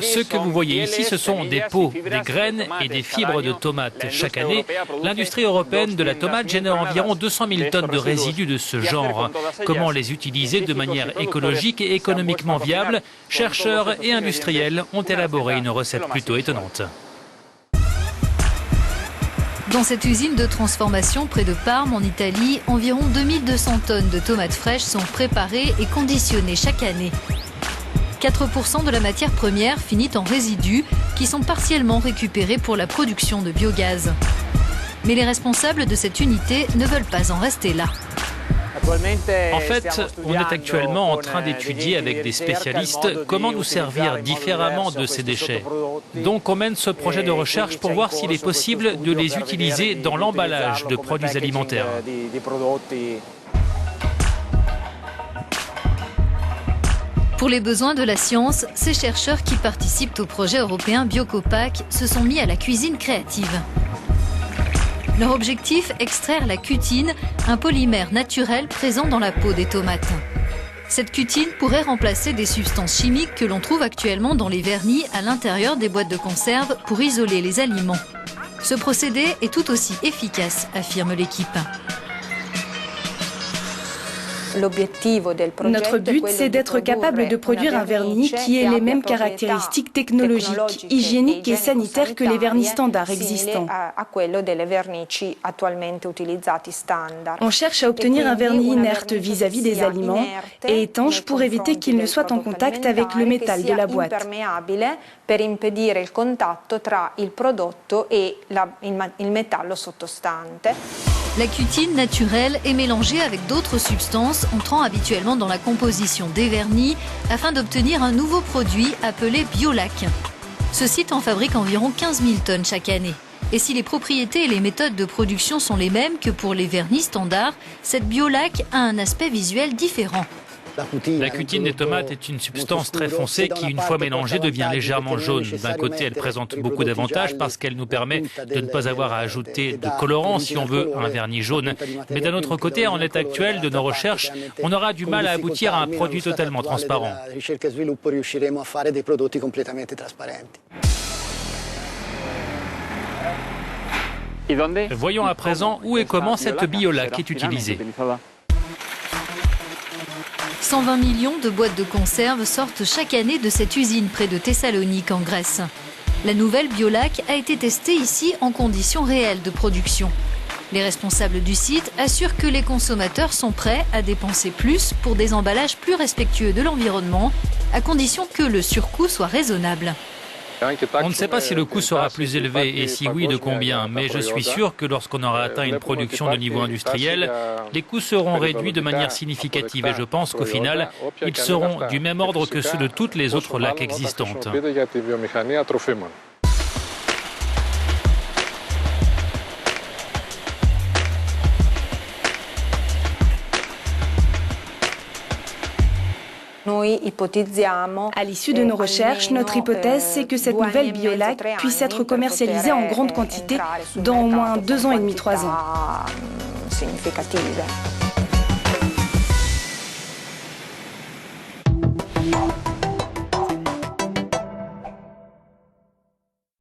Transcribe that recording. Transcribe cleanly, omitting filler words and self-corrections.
Ce que vous voyez ici, ce sont des pots, des graines et des fibres de tomates. Chaque année, l'industrie européenne de la tomate génère environ 200 000 tonnes de résidus de ce genre. Comment les utiliser de manière écologique et économiquement viable? Chercheurs et industriels ont élaboré une recette plutôt étonnante. Dans cette usine de transformation près de Parme, en Italie, environ 2200 tonnes de tomates fraîches sont préparées et conditionnées chaque année. 4% de la matière première finit en résidus qui sont partiellement récupérés pour la production de biogaz. Mais les responsables de cette unité ne veulent pas en rester là. En fait, on est actuellement en train d'étudier avec des spécialistes comment nous servir différemment de ces déchets. Donc on mène ce projet de recherche pour voir s'il est possible de les utiliser dans l'emballage de produits alimentaires. Pour les besoins de la science, ces chercheurs qui participent au projet européen Biocopac se sont mis à la cuisine créative. Leur objectif, extraire la cutine, un polymère naturel présent dans la peau des tomates. Cette cutine pourrait remplacer des substances chimiques que l'on trouve actuellement dans les vernis à l'intérieur des boîtes de conserve pour isoler les aliments. Ce procédé est tout aussi efficace, affirme l'équipe. Notre but, c'est d'être capable de produire un vernis qui ait les mêmes caractéristiques technologiques, hygiéniques et sanitaires que les vernis standards existants. On cherche à obtenir un vernis inerte vis-à-vis des aliments et étanche pour éviter qu'il ne soit en contact avec le métal de la boîte. La cutine naturelle est mélangée avec d'autres substances entrant habituellement dans la composition des vernis afin d'obtenir un nouveau produit appelé Biolac. Ce site en fabrique environ 15 000 tonnes chaque année. Et si les propriétés et les méthodes de production sont les mêmes que pour les vernis standards, cette Biolac a un aspect visuel différent. La cutine des tomates est une substance très foncée qui, une fois mélangée, devient légèrement jaune. D'un côté, elle présente beaucoup d'avantages parce qu'elle nous permet de ne pas avoir à ajouter de colorant si on veut un vernis jaune. Mais d'un autre côté, en l'état actuel de nos recherches, on aura du mal à aboutir à un produit totalement transparent. Voyons à présent où et comment cette Biolac est utilisée. 120 millions de boîtes de conserve sortent chaque année de cette usine près de Thessalonique en Grèce. La nouvelle Biolac a été testée ici en conditions réelles de production. Les responsables du site assurent que les consommateurs sont prêts à dépenser plus pour des emballages plus respectueux de l'environnement, à condition que le surcoût soit raisonnable. On ne sait pas si le coût sera plus élevé et si oui, de combien, mais je suis sûr que lorsqu'on aura atteint une production de niveau industriel, les coûts seront réduits de manière significative et je pense qu'au final, ils seront du même ordre que ceux de toutes les autres lacs existantes. À l'issue de nos recherches, notre hypothèse, c'est que cette nouvelle Biolac puisse être commercialisée en grande quantité dans au moins 2 ans et demi, 3 ans.